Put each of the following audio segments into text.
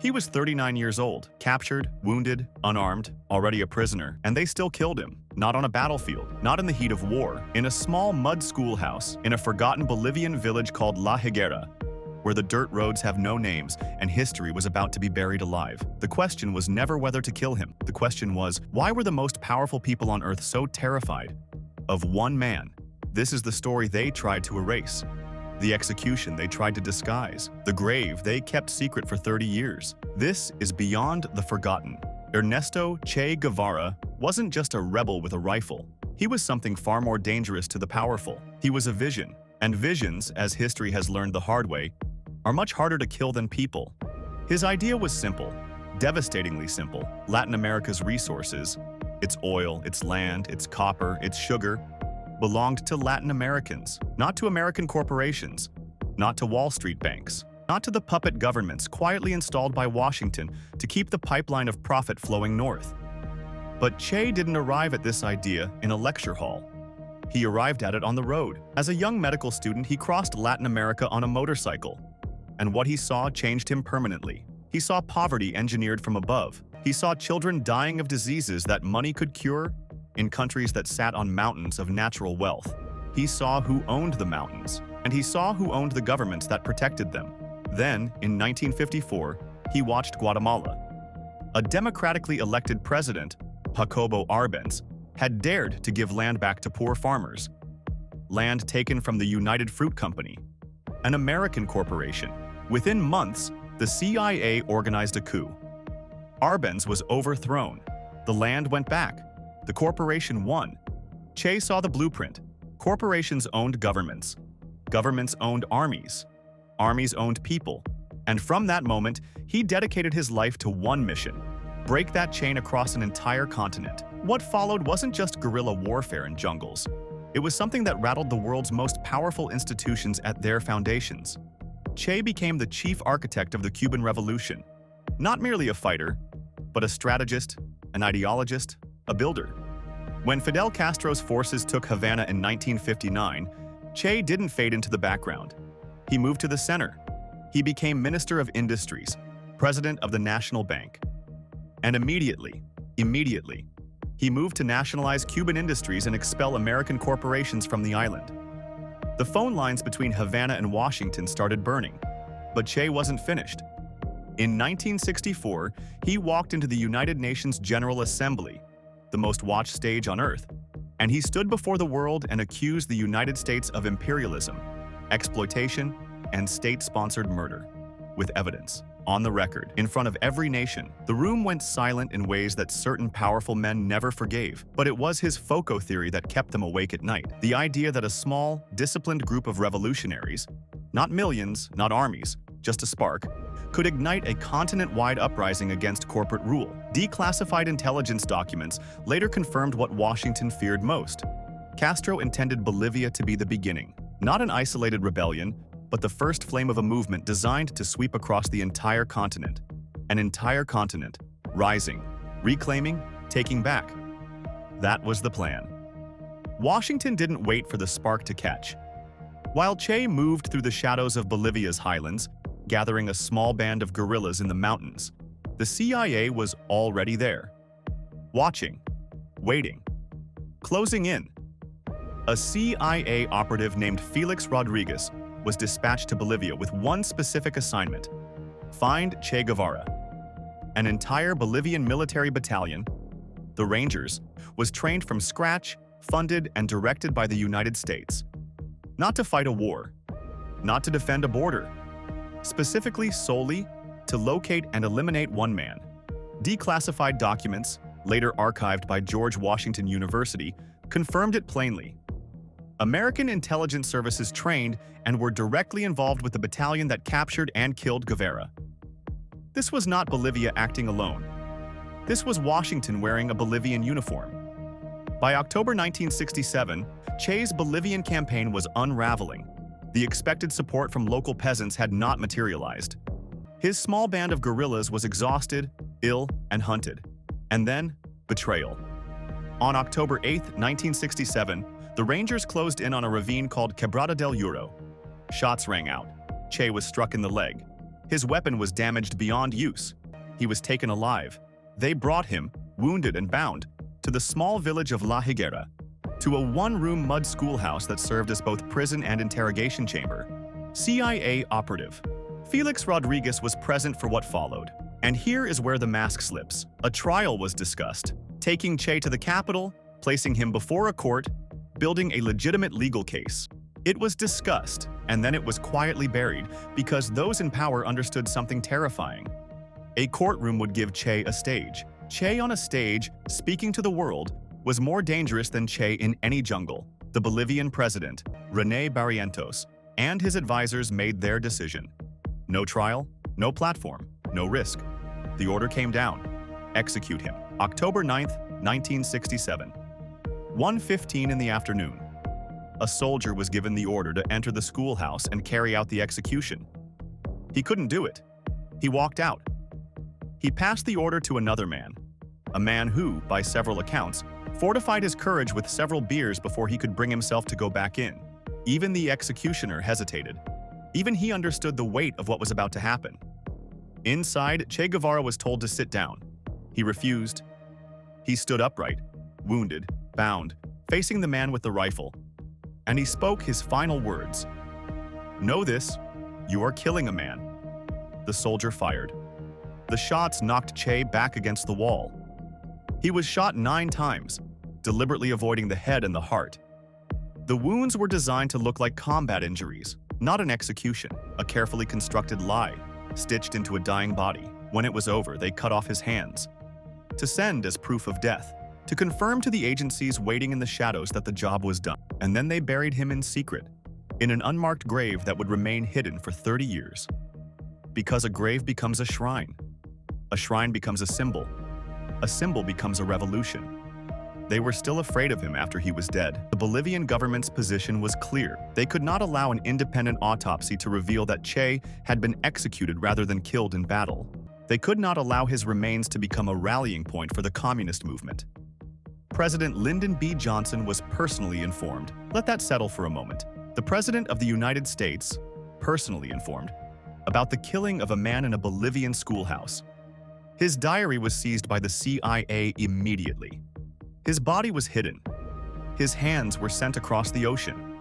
He was 39 years old, captured, wounded, unarmed, already a prisoner, and they still killed him. Not on a battlefield, not in the heat of war, in a small mud schoolhouse in a forgotten Bolivian village called La Higuera, where the dirt roads have no names and history was about to be buried alive. The question was never whether to kill him. The question was, why were the most powerful people on Earth so terrified of one man? This is the story they tried to erase. The execution they tried to disguise. The grave they kept secret for 30 years. This is beyond the forgotten. Ernesto Che Guevara wasn't just a rebel with a rifle. He was something far more dangerous to the powerful. He was a vision. And visions, as history has learned the hard way, are much harder to kill than people. His idea was simple, devastatingly simple. Latin America's resources, its oil, its land, its copper, its sugar, belonged to Latin Americans, not to American corporations, not to Wall Street banks, not to the puppet governments quietly installed by Washington to keep the pipeline of profit flowing north. But Che didn't arrive at this idea in a lecture hall. He arrived at it on the road. As a young medical student, he crossed Latin America on a motorcycle. And what he saw changed him permanently. He saw poverty engineered from above. He saw children dying of diseases that money could cure in countries that sat on mountains of natural wealth. He saw who owned the mountains, and he saw who owned the governments that protected them. Then, in 1954, he watched Guatemala. A democratically elected president, Jacobo Arbenz, had dared to give land back to poor farmers. Land taken from the United Fruit Company, an American corporation. Within months, the CIA organized a coup. Arbenz was overthrown. The land went back. The corporation won. Che saw the blueprint. Corporations owned governments. Governments owned armies. Armies owned people. And from that moment, he dedicated his life to one mission: break that chain across an entire continent. What followed wasn't just guerrilla warfare in jungles. It was something that rattled the world's most powerful institutions at their foundations. Che became the chief architect of the Cuban Revolution. Not merely a fighter, but a strategist, an ideologist, a builder. When Fidel Castro's forces took Havana in 1959, Che didn't fade into the background. He moved to the center. He became Minister of Industries, President of the National Bank. And immediately, he moved to nationalize Cuban industries and expel American corporations from the island. The phone lines between Havana and Washington started burning, but Che wasn't finished. In 1964, he walked into the United Nations General Assembly, the most watched stage on Earth, and he stood before the world and accused the United States of imperialism, exploitation, and state-sponsored murder, with evidence. On the record, in front of every nation, the room went silent in ways that certain powerful men never forgave. But it was his FOCO theory that kept them awake at night. The idea that a small, disciplined group of revolutionaries, not millions, not armies, just a spark, could ignite a continent-wide uprising against corporate rule. Declassified intelligence documents later confirmed what Washington feared most. Castro intended Bolivia to be the beginning, not an isolated rebellion, but the first flame of a movement designed to sweep across the entire continent. An entire continent, rising, reclaiming, taking back. That was the plan. Washington didn't wait for the spark to catch. While Che moved through the shadows of Bolivia's highlands, gathering a small band of guerrillas in the mountains, the CIA was already there. Watching, waiting, closing in. A CIA operative named Felix Rodriguez was dispatched to Bolivia with one specific assignment: find Che Guevara. An entire Bolivian military battalion, the Rangers, was trained from scratch, funded and directed by the United States. Not to fight a war, not to defend a border, specifically solely to locate and eliminate one man. Declassified documents, later archived by George Washington University, confirmed it plainly. American intelligence services trained and were directly involved with the battalion that captured and killed Guevara. This was not Bolivia acting alone. This was Washington wearing a Bolivian uniform. By October 1967, Che's Bolivian campaign was unraveling. The expected support from local peasants had not materialized. His small band of guerrillas was exhausted, ill, and hunted. And then, betrayal. On October 8, 1967, the Rangers closed in on a ravine called Quebrada del Euro. Shots rang out. Che was struck in the leg. His weapon was damaged beyond use. He was taken alive. They brought him, wounded and bound, to the small village of La Higuera, to a one-room mud schoolhouse that served as both prison and interrogation chamber. CIA operative Felix Rodriguez was present for what followed. And here is where the mask slips. A trial was discussed, taking Che to the capital, placing him before a court, building a legitimate legal case. It was discussed, and then it was quietly buried because those in power understood something terrifying. A courtroom would give Che a stage. Che on a stage, speaking to the world, was more dangerous than Che in any jungle. The Bolivian president, René Barrientos, and his advisors made their decision. No trial, no platform, no risk. The order came down. Execute him. October 9th, 1967. 1:15 in the afternoon. A soldier was given the order to enter the schoolhouse and carry out the execution. He couldn't do it. He walked out. He passed the order to another man, a man who, by several accounts, fortified his courage with several beers before he could bring himself to go back in. Even the executioner hesitated. Even he understood the weight of what was about to happen. Inside, Che Guevara was told to sit down. He refused. He stood upright, wounded, bound, facing the man with the rifle. And he spoke his final words. "Know this, you are killing a man." The soldier fired. The shots knocked Che back against the wall. He was shot 9 times, deliberately avoiding the head and the heart. The wounds were designed to look like combat injuries, not an execution, a carefully constructed lie, stitched into a dying body. When it was over, they cut off his hands, to send as proof of death, to confirm to the agencies waiting in the shadows that the job was done. And then they buried him in secret, in an unmarked grave that would remain hidden for 30 years. Because a grave becomes a shrine becomes a symbol becomes a revolution. They were still afraid of him after he was dead. The Bolivian government's position was clear. They could not allow an independent autopsy to reveal that Che had been executed rather than killed in battle. They could not allow his remains to become a rallying point for the communist movement. President Lyndon B. Johnson was personally informed. Let that settle for a moment. The President of the United States, personally informed, about the killing of a man in a Bolivian schoolhouse. His diary was seized by the CIA immediately. His body was hidden. His hands were sent across the ocean.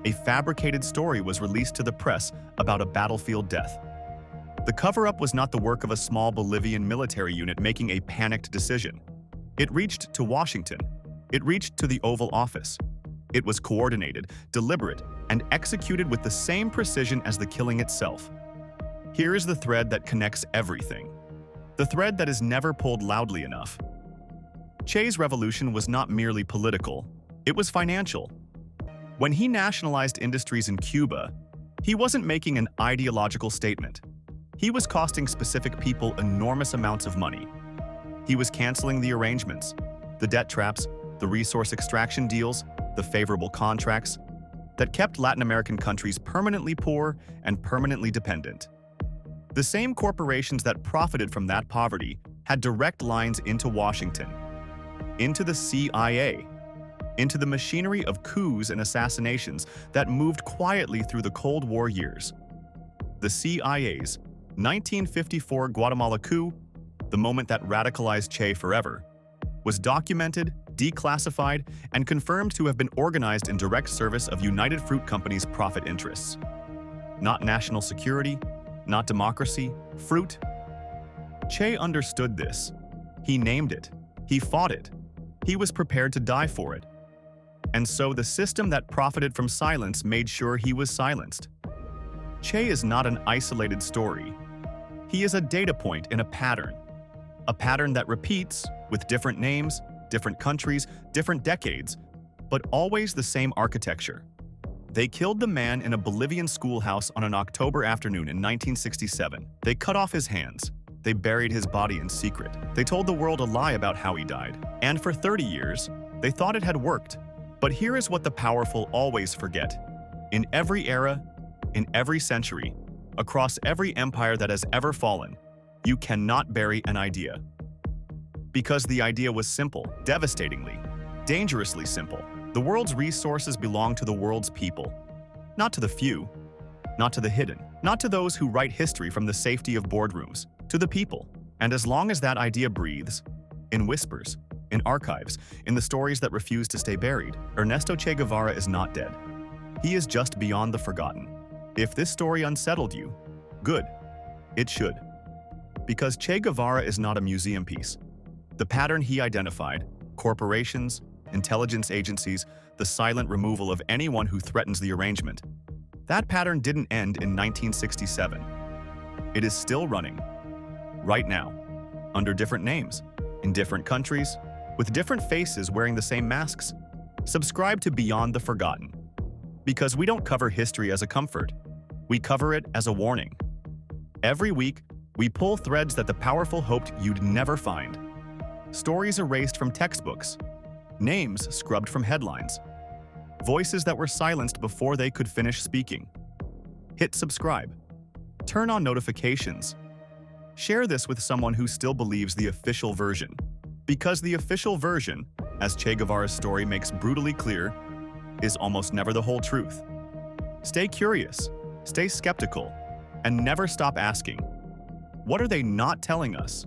A fabricated story was released to the press about a battlefield death. The cover-up was not the work of a small Bolivian military unit making a panicked decision. It reached to Washington. It reached to the Oval Office. It was coordinated, deliberate, and executed with the same precision as the killing itself. Here is the thread that connects everything. The thread that is never pulled loudly enough. Che's revolution was not merely political, it was financial. When he nationalized industries in Cuba, he wasn't making an ideological statement. He was costing specific people enormous amounts of money. He was canceling the arrangements, the debt traps, the resource extraction deals, the favorable contracts that kept Latin American countries permanently poor and permanently dependent. The same corporations that profited from that poverty had direct lines into Washington, into the CIA, into the machinery of coups and assassinations that moved quietly through the Cold War years. The CIA's 1954 Guatemala coup, the moment that radicalized Che forever, was documented, declassified, and confirmed to have been organized in direct service of United Fruit Company's profit interests. Not national security, not democracy, fruit. Che understood this. He named it. He fought it. He was prepared to die for it. And so the system that profited from silence made sure he was silenced. Che is not an isolated story. He is a data point in a pattern that repeats with different names, different countries, different decades, but always the same architecture. They killed the man in a Bolivian schoolhouse on an October afternoon in 1967. They cut off his hands. They buried his body in secret. They told the world a lie about how he died. And for 30 years, they thought it had worked. But here is what the powerful always forget. In every era, in every century, across every empire that has ever fallen, you cannot bury an idea. Because the idea was simple, devastatingly, dangerously simple. The world's resources belong to the world's people, not to the few. not to the hidden, not to those who write history from the safety of boardrooms, to the people. And as long as that idea breathes, in whispers, in archives, in the stories that refuse to stay buried, Ernesto Che Guevara is not dead. He is just beyond the forgotten. If this story unsettled you, good. It should. Because Che Guevara is not a museum piece. The pattern he identified, corporations, intelligence agencies, the silent removal of anyone who threatens the arrangement, that pattern didn't end in 1967. It is still running, right now, under different names, in different countries, with different faces wearing the same masks. Subscribe to Beyond the Forgotten. Because we don't cover history as a comfort. We cover it as a warning. Every week, we pull threads that the powerful hoped you'd never find. Stories erased from textbooks. Names scrubbed from headlines. Voices that were silenced before they could finish speaking. Hit subscribe. Turn on notifications. Share this with someone who still believes the official version. Because the official version, as Che Guevara's story makes brutally clear, is almost never the whole truth. Stay curious, stay skeptical, and never stop asking, what are they not telling us?